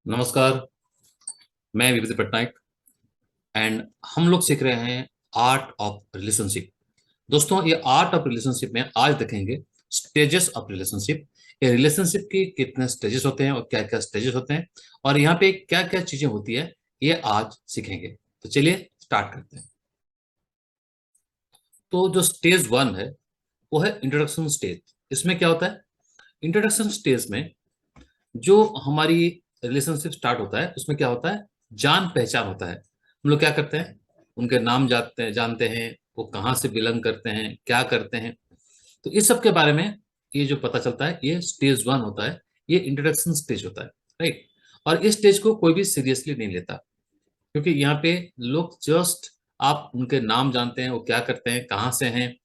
नमस्कार। मैं विभूति पटनायक एंड हम लोग सीख रहे हैं आर्ट ऑफ रिलेशनशिप। दोस्तों, ये आर्ट ऑफ रिलेशनशिप में आज देखेंगे स्टेजेस ऑफ रिलेशनशिप। ये रिलेशनशिप की कितने स्टेजेस होते हैं और क्या क्या स्टेजेस होते हैं और यहाँ पे क्या क्या चीजें होती है, ये आज सीखेंगे। तो चलिए स्टार्ट करते हैं। तो जो स्टेज वन है वो है इंट्रोडक्शन स्टेज। इसमें क्या होता है? इंट्रोडक्शन स्टेज में जो हमारी रिलेशनशिप स्टार्ट होता है उसमें क्या होता है? जान पहचान होता है। हम लोग क्या करते हैं? उनके नाम जानते हैं, वो कहाँ से बिलोंग करते हैं, क्या करते हैं। तो इस सब के बारे में ये जो पता चलता है, ये स्टेज वन होता है। ये इंट्रोडक्शन स्टेज होता है, राइट। और इस स्टेज को कोई भी सीरियसली नहीं लेता, क्योंकि यहाँ पे लोग जस्ट आप उनके नाम जानते हैं, वो क्या करते हैं, कहाँ से हैं,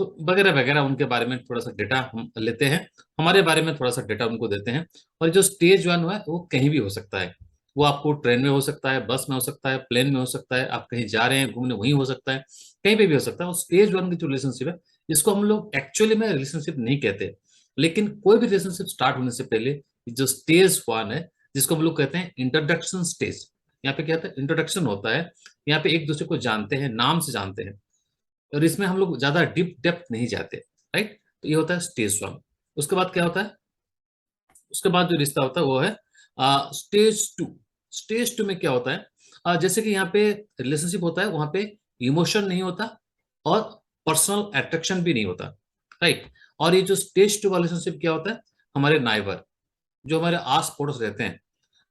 तो वगैरह वगैरह उनके बारे में थोड़ा सा डेटा हम लेते हैं, हमारे बारे में थोड़ा सा डेटा उनको देते हैं। और जो स्टेज वन है वो कहीं भी हो सकता है। वो आपको ट्रेन में हो सकता है, बस में हो सकता है, प्लेन में हो सकता है, आप कहीं जा रहे हैं घूमने वहीं हो सकता है, कहीं पे भी हो सकता है। और स्टेज वन की जो रिलेशनशिप है, इसको हम लोग एक्चुअली में रिलेशनशिप नहीं कहते, लेकिन कोई भी रिलेशनशिप स्टार्ट होने से पहले जो स्टेज वन है, जिसको हम लोग कहते हैं इंट्रोडक्शन स्टेज। यहाँ पे क्या होता है? इंट्रोडक्शन होता है। यहाँ पे एक दूसरे को जानते हैं, नाम से जानते हैं, और इसमें हम लोग ज्यादा डीप डेप्थ नहीं जाते, राइट। तो ये होता है स्टेज वन। उसके बाद क्या होता है? उसके बाद जो रिश्ता होता है वो है स्टेज टू। स्टेज टू में क्या होता है? जैसे कि यहाँ पे रिलेशनशिप होता है, वहां पे इमोशन नहीं होता और पर्सनल अट्रैक्शन भी नहीं होता, राइट। और ये जो स्टेज टू वाला रिलेशनशिप क्या होता है? हमारे नाइबर, जो हमारे आस पड़ोस रहते हैं,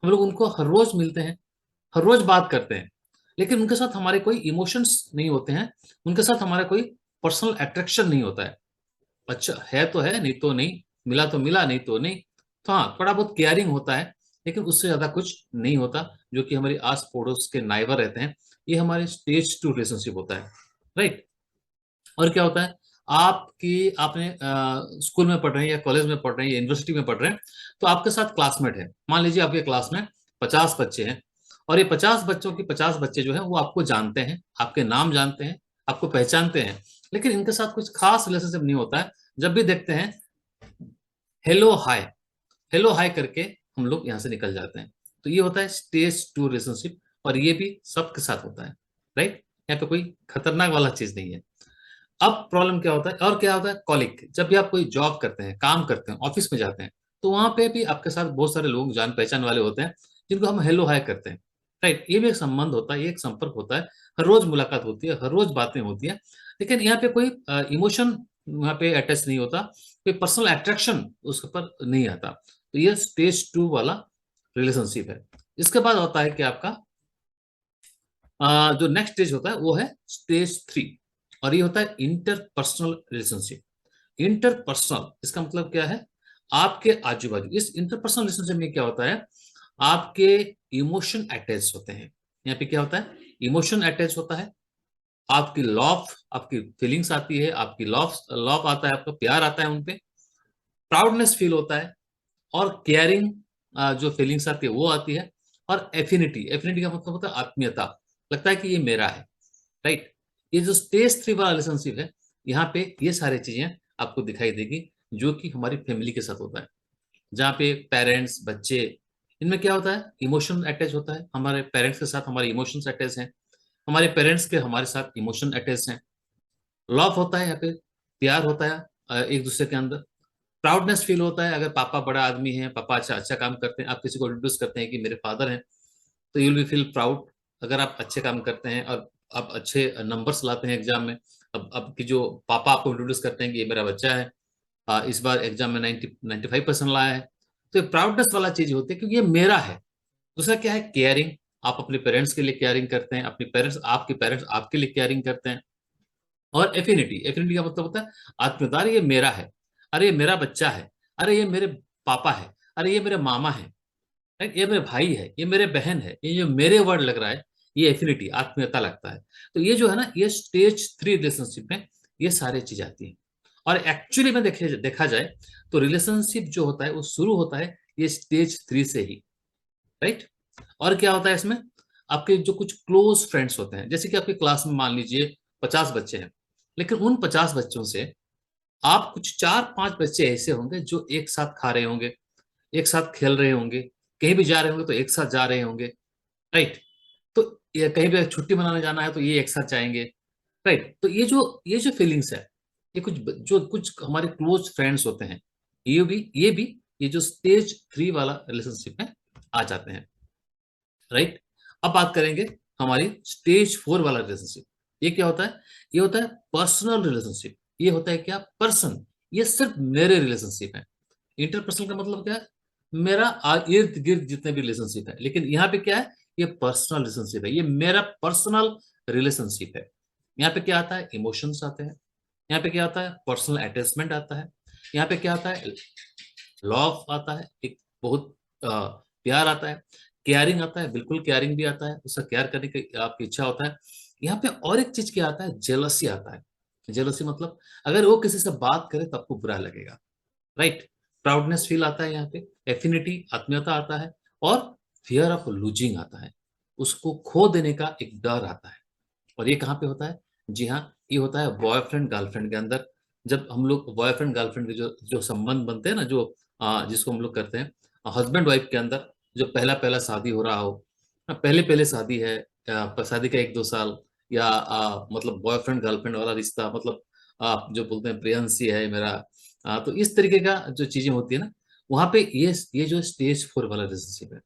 हम लोग उनको हर रोज मिलते हैं, हर रोज बात करते हैं, लेकिन उनके साथ हमारे कोई इमोशंस नहीं होते हैं, उनके साथ हमारा कोई पर्सनल अट्रैक्शन नहीं होता है। अच्छा है तो है, नहीं तो नहीं, मिला तो मिला, नहीं तो नहीं। तो हाँ, थोड़ा बहुत केयरिंग होता है, लेकिन उससे ज्यादा कुछ नहीं होता। जो कि हमारे आस पड़ोस के नाइबर रहते हैं, ये हमारे स्टेज टू रिलेशनशिप होता है, राइट। और क्या होता है? आपकी आपने स्कूल में पढ़ रहे हैं या कॉलेज में पढ़ रहे हैं या यूनिवर्सिटी में पढ़ रहे हैं, तो आपके साथ क्लासमेट है। मान लीजिए आपके क्लास में 50 बच्चे हैं, और ये 50 बच्चों की 50 बच्चे जो है वो आपको जानते हैं, आपके नाम जानते हैं, आपको पहचानते हैं, लेकिन इनके साथ कुछ खास रिलेशनशिप नहीं होता है। जब भी देखते हैं, हेलो हाय, हेलो हाय करके हम लोग यहाँ से निकल जाते हैं। तो ये होता है स्टेज टू रिलेशनशिप, और ये भी सबके साथ होता है, राइट। यहाँ पे कोई खतरनाक वाला चीज नहीं है। अब प्रॉब्लम क्या होता है और क्या होता है? कॉलिग, जब भी आप कोई जॉब करते हैं, काम करते हैं, ऑफिस में जाते हैं, तो वहां पे भी आपके साथ बहुत सारे लोग जान पहचान वाले होते हैं, जिनको हम हेलो हाय करते हैं, राइट। ये भी एक संबंध होता है, ये एक संपर्क होता है। हर रोज मुलाकात होती है, हर रोज बातें होती है, लेकिन यहाँ पे कोई इमोशन वहाँ पे अटैच नहीं होता, कोई पर्सनल अट्रैक्शन उसके पर नहीं आता। तो ये स्टेज टू वाला रिलेशनशिप है। इसके बाद होता है कि आपका जो नेक्स्ट स्टेज होता है वो है स्टेज थ्री, और ये होता है इंटरपर्सनल रिलेशनशिप। इंटरपर्सनल इसका मतलब क्या है? आपके आजू बाजू, इस इंटरपर्सनल रिलेशनशिप में क्या होता है? आपके इमोशन अटैच होते हैं। यहाँ पे क्या होता है? इमोशन अटैच होता है, आपकी लव, आपकी फीलिंग्स आती है, आपकी लव लव आता है, आपका प्यार आता है उनपे, प्राउडनेस फील होता है, और केयरिंग जो फीलिंग्स आती है वो आती है। और एफिनिटी, एफिनिटी का मतलब होता है आत्मीयता, लगता है कि ये मेरा है, राइट। ये जो स्टेज थ्री वाला रिलेशनशिप है, यहाँ पे ये सारी चीजें आपको दिखाई देगी, जो कि हमारी फैमिली के साथ होता है, जहाँ पे पेरेंट्स बच्चे, इनमें क्या होता है? इमोशन अटैच होता है, हमारे पेरेंट्स के साथ हमारे इमोशंस अटैच हैं, हमारे पेरेंट्स के हमारे साथ इमोशन अटैच हैं। लव होता है यहाँ पे, प्यार होता है एक दूसरे के अंदर। प्राउडनेस फील होता है, अगर पापा बड़ा आदमी है, पापा अच्छा अच्छा काम करते हैं, आप किसी को इंट्रोड्यूस करते हैं कि मेरे फादर हैं, तो you will be feel proud. अगर आप अच्छे काम करते हैं और आप अच्छे नंबर्स लाते हैं एग्जाम में, अब की जो पापा आपको इंट्रोड्यूस करते हैं कि ये मेरा बच्चा है, इस बार एग्जाम में 95% लाया है, तो ये प्राउडनेस वाला चीज होती है, क्योंकि ये मेरा है। दूसरा क्या है? केयरिंग, आप अपने पेरेंट्स के लिए केयरिंग करते हैं, अपने पेरेंट्स, आपके पेरेंट्स आपके लिए केयरिंग करते हैं। और एफिनिटी, एफिनिटी का मतलब होता है आत्मीयता, अरे ये मेरा है, अरे ये मेरा बच्चा है, अरे ये मेरे पापा है, अरे ये मेरे मामा है, राइट, ये मेरे भाई है, ये मेरे बहन है, ये जो मेरे वर्ड लग रहा है, ये एफिनिटी, आत्मीयता लगता है। तो ये जो है ना, ये स्टेज थ्री रिलेशनशिप में ये सारी चीज आती हैं। और एक्चुअली में देखा जाए तो रिलेशनशिप जो होता है वो शुरू होता है ये स्टेज थ्री से ही, राइट। और क्या होता है इसमें? आपके जो कुछ क्लोज फ्रेंड्स होते हैं, जैसे कि आपकी क्लास में मान लीजिए 50 बच्चे हैं, लेकिन उन 50 बच्चों से आप कुछ 4-5 बच्चे ऐसे होंगे जो एक साथ खा रहे होंगे, एक साथ खेल रहे होंगे, कहीं भी जा रहे होंगे तो एक साथ जा रहे होंगे, राइट। तो ये कहीं भी छुट्टी मनाने जाना है तो ये एक साथ जाएंगे, राइट। तो ये जो फीलिंग्स है, ये कुछ हमारे क्लोज फ्रेंड्स होते हैं, ये भी ये जो स्टेज 3 वाला रिलेशनशिप में आ जाते हैं, राइट। अब बात करेंगे हमारी स्टेज 4 वाला रिलेशनशिप। ये क्या होता है? ये होता है पर्सनल रिलेशनशिप। ये होता है क्या? पर्सन। ये सिर्फ मेरे रिलेशनशिप है। इंटरपर्सनल का मतलब क्या है? मेरा इर्द गिर्द जितने भी रिलेशनशिप है, लेकिन यहाँ पे क्या है? ये पर्सनल रिलेशनशिप है, ये मेरा पर्सनल रिलेशनशिप है। यहाँ पे क्या आता है? इमोशंस आते हैं। यहाँ पे क्या आता है? पर्सनल अटैचमेंट आता है। यहाँ पे क्या आता है? लव आता है, एक बहुत प्यार आता है, केयरिंग आता है, बिल्कुल केयरिंग भी आता है, उसका केयर करने की आपकी इच्छा होता है। यहाँ पे और एक चीज क्या आता है? जेलसी आता है। जेलसी मतलब अगर वो किसी से बात करे तो आपको बुरा लगेगा, राइट। प्राउडनेस फील आता है यहाँ पे, एफिनिटी आत्मीयता आता है, और फियर ऑफ लूजिंग आता है, उसको खो देने का एक डर आता है। और ये कहाँ पे होता है? जी हाँ, ये होता है बॉयफ्रेंड गर्लफ्रेंड के अंदर। जब हम लोग बॉयफ्रेंड गर्लफ्रेंड के जो जो संबंध बनते हैं ना, जो जिसको हम लोग करते हैं हस्बैंड वाइफ के अंदर, जो पहला पहला शादी हो रहा हो, पहले पहले शादी है, शादी का 1-2 साल, या मतलब बॉयफ्रेंड गर्लफ्रेंड वाला रिश्ता, मतलब जो बोलते हैं प्रियंसी है मेरा, तो इस तरीके का जो चीजें होती है ना, वहां पे ये जो स्टेज 4 वाला रिलेशनशिप है।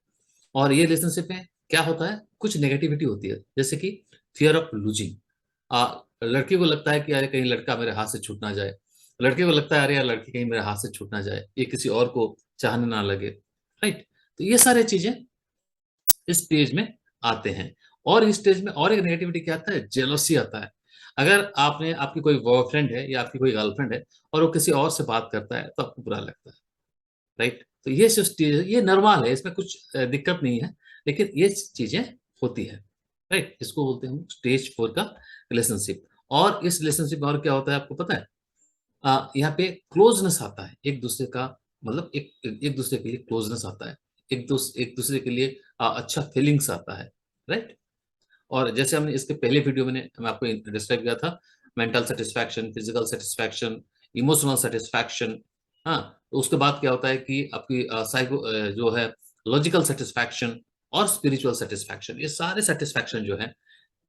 और ये रिलेशनशिप में क्या होता है? कुछ नेगेटिविटी होती है, जैसे कि फियर ऑफ लूजिंग। लड़की को लगता है कि अरे कहीं लड़का मेरे हाथ से छूट ना जाए, लड़के को लगता है अरे यार लड़की कहीं मेरे हाथ से छूट ना जाए, ये किसी और को चाहने ना लगे, राइट। तो ये सारे चीजें इस स्टेज में आते हैं। और इस स्टेज में और एक नेगेटिविटी क्या आता है? जेलोसी आता है। अगर आपकी कोई बॉयफ्रेंड है या आपकी कोई गर्लफ्रेंड है और वो किसी और से बात करता है तो आपको बुरा लगता है, राइट। तो ये जो स्टेज, ये नॉर्मल है, इसमें कुछ दिक्कत नहीं है, लेकिन ये चीजें होती है, राइट। इसको बोलते हैं हम स्टेज 4 का रिलेशनशिप। और इस रिलेशनशिप में और क्या होता है आपको पता है? यहाँ पे क्लोजनेस आता है एक दूसरे का, मतलब एक दूसरे के लिए क्लोजनेस आता है, एक दूसरे के लिए अच्छा फीलिंग्स आता है, राइट। और जैसे हमने इसके पहले वीडियो में मैं आपको डिस्क्राइब किया था, mental satisfaction, physical satisfaction, emotional satisfaction. हाँ, तो उसके बाद क्या होता है कि आपकी साइको जो है लॉजिकल सेटिस्फैक्शन और स्पिरिचुअल सेटिस्फैक्शन, ये सारे सेटिस्फैक्शन जो है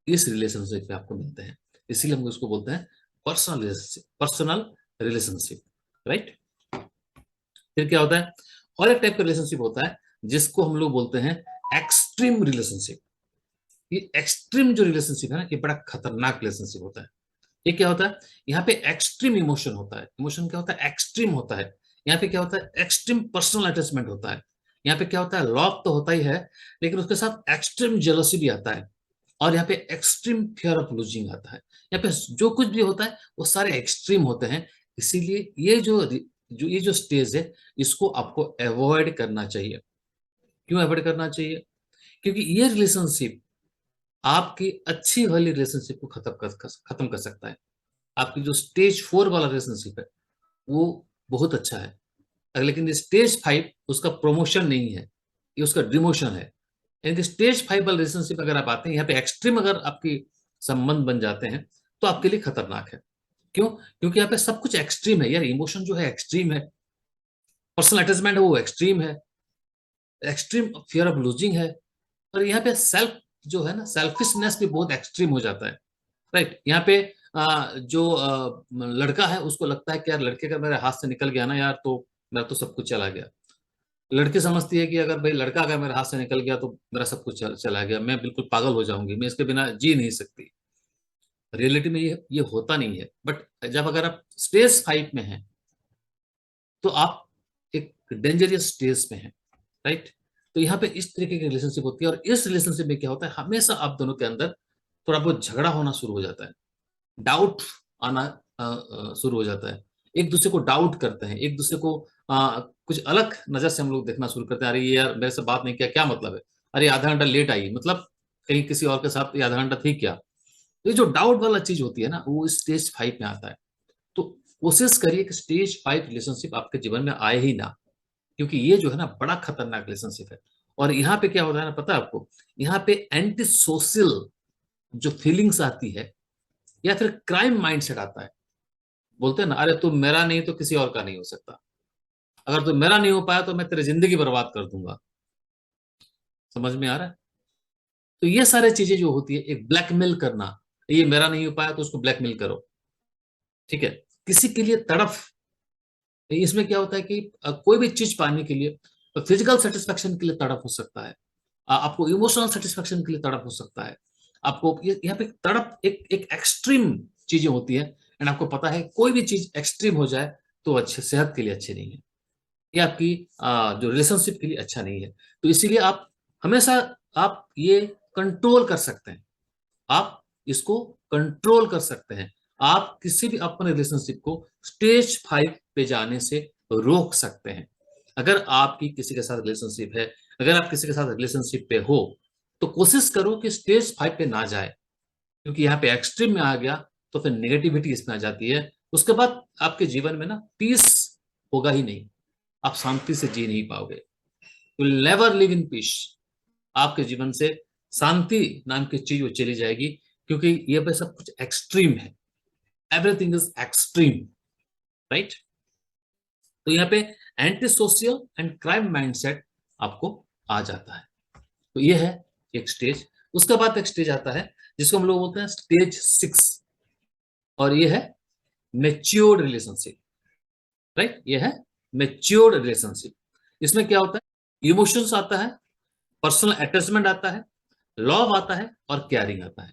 इस रिलेशनशिप में आपको मिलते हैं। इसीलिए हम उसको बोलते हैं पर्सनल रिलेशनशिप, राइट। फिर क्या होता है? और एक टाइप का रिलेशनशिप होता है जिसको हम लोग बोलते हैं एक्सट्रीम रिलेशनशिप। ये एक्सट्रीम जो रिलेशनशिप है ना, ये बड़ा खतरनाक रिलेशनशिप होता है। ये क्या होता है? यहाँ पे एक्सट्रीम इमोशन होता है। इमोशन क्या होता है? एक्सट्रीम होता है। यहाँ पे क्या होता है? एक्सट्रीम पर्सनल अटैचमेंट होता है। यहाँ पे क्या होता है? लव तो होता ही है, लेकिन उसके साथ एक्सट्रीम जेलसी भी आता है। और यहाँ पे एक्सट्रीम फियर ऑफ लूजिंग आता है। यहाँ पे जो कुछ भी होता है वो सारे एक्सट्रीम होते हैं। इसीलिए ये जो स्टेज है, इसको आपको अवॉइड करना चाहिए। क्यों अवॉइड करना चाहिए? क्योंकि ये रिलेशनशिप आपकी अच्छी वाली रिलेशनशिप को खत्म कर सकता है। आपकी जो स्टेज 4 वाला रिलेशनशिप है वो बहुत अच्छा है, लेकिन ये स्टेज 5 उसका प्रमोशन नहीं है, ये उसका डिमोशन है। यानी कि स्टेज 5 वाला रिलेशनशिप अगर आप आते हैं, यहाँ पे एक्सट्रीम अगर आपकी संबंध बन जाते हैं तो आपके लिए खतरनाक है। क्यों? क्योंकि यहाँ पे सब कुछ एक्सट्रीम है यार। इमोशन जो है एक्सट्रीम है, पर्सनल अटैचमेंट है वो एक्सट्रीम है, एक्सट्रीम फियर ऑफ लूजिंग है, और यहाँ पे सेल्फ जो है ना, सेल्फिशनेस भी बहुत एक्सट्रीम हो जाता है, राइट। यहाँ पे जो लड़का है उसको लगता है कि यार लड़के का मेरे हाथ से निकल गया ना यार, तो मेरा तो सब कुछ चला गया। लड़की समझती है कि अगर भाई लड़का अगर मेरे हाथ से निकल गया तो मेरा सब कुछ चला गया, मैं बिल्कुल पागल हो जाऊंगी, मैं इसके बिना जी नहीं सकती। रियलिटी में ये होता नहीं है। बट जब अगर आप स्टेज 5 में हैं तो आप एक डेंजरस स्टेज में हैं, राइट। तो यहाँ पे इस तरीके की रिलेशनशिप होती है, और इस रिलेशनशिप में क्या होता है? हमेशा आप दोनों के अंदर थोड़ा बहुत झगड़ा होना शुरू हो जाता है, डाउट आना शुरू हो जाता है। एक दूसरे को डाउट करते हैं, एक दूसरे को कुछ अलग नजर से हम लोग देखना शुरू करते हैं। अरे ये यार मेरे से बात नहीं किया, क्या मतलब है? अरे आधा घंटा लेट आई, मतलब कहीं किसी और के साथ ये आधा घंटा थी क्या? तो ये जो डाउट वाला चीज होती है ना, वो स्टेज 5 में आता है। तो कोशिश करिए कि स्टेज 5 रिलेशनशिप आपके जीवन में आए ही ना, क्योंकि ये जो है ना बड़ा खतरनाक रिलेशनशिप है। और यहाँ पे क्या होता है ना, पता है आपको? यहाँ पे एंटी सोशल जो फीलिंग्स आती है, या फिर क्राइम माइंडसेट आता है। बोलते हैं ना, अरे तू मेरा नहीं तो किसी और का नहीं हो सकता, अगर तू मेरा नहीं हो पाया तो मैं तेरी जिंदगी बर्बाद कर दूंगा, समझ में आ रहा है? तो ये सारे चीजें जो होती है, एक ब्लैकमेल करना, ये मेरा नहीं हो पाया तो उसको ब्लैकमेल करो, ठीक है, किसी के लिए तड़फ। इसमें क्या होता है कि कोई भी चीज पाने के लिए फिजिकल सेटिस्फेक्शन के लिए तड़प हो सकता है, आपको इमोशनल सेटिस्फेक्शन के लिए तड़प हो सकता है, आपको यहाँ पे तड़प एक एक एक्सट्रीम चीजें होती है। एंड आपको पता है कोई भी चीज एक्सट्रीम हो जाए तो अच्छे, सेहत के लिए अच्छी नहीं है, ये आपकी जो रिलेशनशिप के लिए अच्छा नहीं है। तो इसीलिए आप हमेशा आप ये कंट्रोल कर सकते हैं, आप इसको कंट्रोल कर सकते हैं, आप किसी भी अपने रिलेशनशिप को स्टेज 5 पे जाने से रोक सकते हैं। अगर आपकी किसी के साथ रिलेशनशिप है, अगर आप किसी के साथ रिलेशनशिप पे हो, तो कोशिश करो कि स्टेज 5 पे ना जाए, क्योंकि यहाँ पे एक्सट्रीम में आ गया तो फिर नेगेटिविटी इसमें आ जाती है। उसके बाद आपके जीवन में ना पीस होगा ही नहीं, आप शांति से जी नहीं पाओगे, you will never live in peace. आपके जीवन से शांति नाम की चीज वो चली जाएगी, क्योंकि ये पे सब कुछ एक्सट्रीम है, एवरीथिंग इज एक्सट्रीम, राइट? तो यहाँ पे anti social and crime mindset आपको आ जाता है। तो ये है एक स्टेज। उसके बाद एक स्टेज आता है जिसको हम लोग बोलते हैं स्टेज 6, और ये है मेच्योर्ड रिलेशनशिप, राइट? ये है मेच्योर्ड रिलेशनशिप। इसमें क्या होता है, इमोशंस आता है, पर्सनल अटैचमेंट आता है, लव आता है और केयरिंग आता है।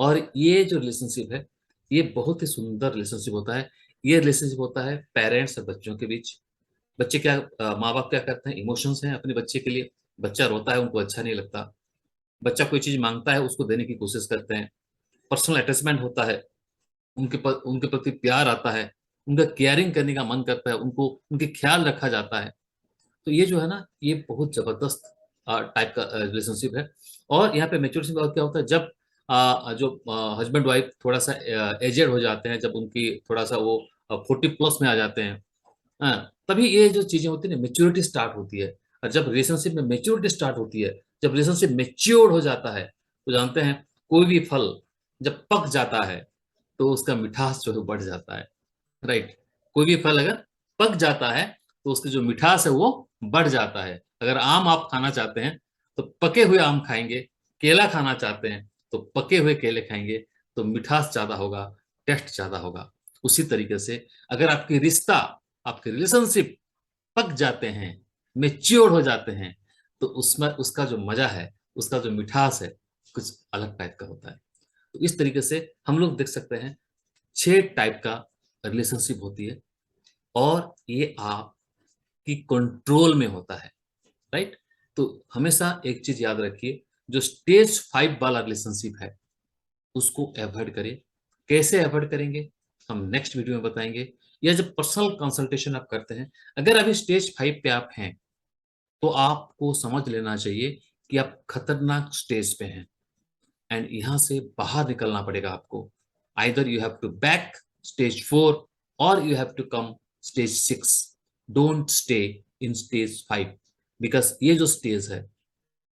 और ये जो रिलेशनशिप है, ये बहुत ही सुंदर रिलेशनशिप होता है। ये रिलेशनशिप होता है पेरेंट्स और बच्चों के बीच। बच्चे क्या, माँ बाप क्या करते हैं, इमोशंस हैं अपने बच्चे के लिए, बच्चा रोता है उनको अच्छा नहीं लगता, बच्चा कोई चीज मांगता है उसको देने की कोशिश करते हैं, पर्सनल अटैचमेंट होता है, उनके प्रति प्यार आता है, उनका केयरिंग करने का मन करता है, उनको उनके ख्याल रखा जाता है। तो ये जो है ना, ये बहुत जबरदस्त टाइप का रिलेशनशिप है। और यहाँ पे मेच्योरिटी का क्या होता है, जब जो हस्बैंड वाइफ थोड़ा सा एजेड हो जाते हैं, जब उनकी थोड़ा सा वो 40+ में आ जाते हैं, तभी ये जो चीजें होती है ना, मेच्योरिटी स्टार्ट होती है। और जब रिलेशनशिप में मेच्योरिटी स्टार्ट होती है, जब रिलेशनशिप मेच्योर हो जाता है, तो जानते हैं कोई भी फल जब पक जाता है तो उसका मिठास जो है बढ़ जाता है, राइट? कोई भी फल अगर पक जाता है तो उसकी जो मिठास है वो बढ़ जाता है। अगर आम आप खाना चाहते हैं तो पके हुए आम खाएंगे, केला खाना चाहते हैं तो पके हुए केले खाएंगे, तो मिठास ज्यादा होगा, टेस्ट ज्यादा होगा। उसी तरीके से अगर आपकी रिश्ता, आपके रिलेशनशिप पक जाते हैं, मेच्योर हो जाते हैं, तो उसमें उसका जो मजा है, उसका जो मिठास है, कुछ अलग टाइप का होता है। तो इस तरीके से हम लोग देख सकते हैं 6 टाइप का रिलेशनशिप होती है, और ये आपकी कंट्रोल में होता है, राइट? तो हमेशा एक चीज याद रखिए, जो स्टेज 5 वाला रिलेशनशिप है उसको अवॉइड करें। कैसे अवॉइड करेंगे, हम नेक्स्ट वीडियो में बताएंगे। या जब पर्सनल कंसल्टेशन आप करते हैं, अगर अभी स्टेज 5 पे आप हैं, तो आपको समझ लेना चाहिए कि आप खतरनाक स्टेज पे हैं, एंड यहां से बाहर निकलना पड़ेगा आपको। Either you have to back stage 4 और you have to come stage 6। Don't stay in stage 5, because ये जो स्टेज है,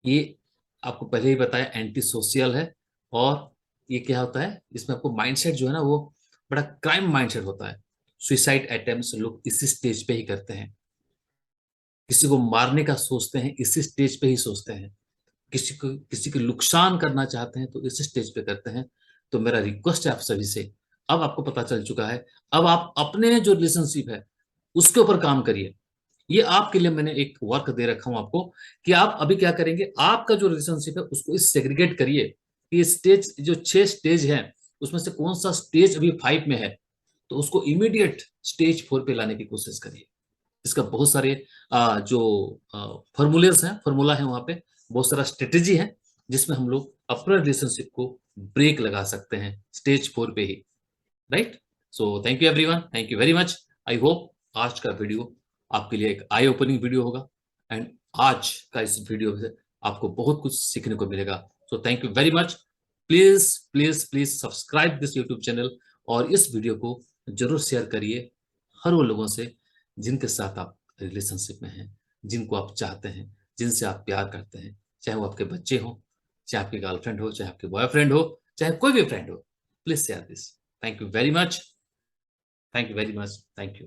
ये आपको पहले ही बताया एंटी सोशल है। और ये क्या होता है, इसमें आपको माइंडसेट जो है ना, वो बड़ा क्राइम माइंडसेट होता है। सुसाइड अटेम्प्ट्स लोग इसी स्टेज पे ही करते हैं, किसी को मारने का सोचते हैं इसी स्टेज पे ही सोचते हैं, किसी को नुकसान करना चाहते हैं तो इसी स्टेज पे करते हैं। तो मेरा रिक्वेस्ट है आप सभी से, अब आपको पता चल चुका है, अब आप अपने जो रिलेशनशिप है उसके ऊपर काम करिए। ये आपके लिए मैंने एक वर्क दे रखा हूं आपको, कि आप अभी क्या करेंगे, आपका जो रिलेशनशिप है उसको इस सेग्रीगेट करिए कि स्टेज, जो 6 स्टेज है, उसमें से कौन सा स्टेज अभी 5 में है, तो उसको इमीडिएट स्टेज 4 पे लाने की कोशिश करिए। इसका बहुत सारे जो फॉर्मूलेस हैं, फॉर्मूला है वहां पे, बहुत सारा स्ट्रेटेजी है जिसमें हम लोग अपने रिलेशनशिप को ब्रेक लगा सकते हैं स्टेज 4 पे ही, right? So thank you everyone, thank you very much. I hope आज का वीडियो आपके लिए एक आई ओपनिंग वीडियो होगा, एंड आज का इस वीडियो से आपको बहुत कुछ सीखने को मिलेगा। सो thank you very much. Please please please subscribe this YouTube channel, और इस वीडियो को जरूर शेयर करिए हर वो लोगों से जिनके साथ आप रिलेशनशिप में हैं, जिनको आप चाहते हैं, जिनसे आप प्यार करते हैं, चाहे वो आपके बच्चे हो, चाहे आपकी गर्लफ्रेंड हो, चाहे आपके बॉयफ्रेंड हो, चाहे कोई भी फ्रेंड हो। Please share this. Thank you very much. Thank you very much. Thank you.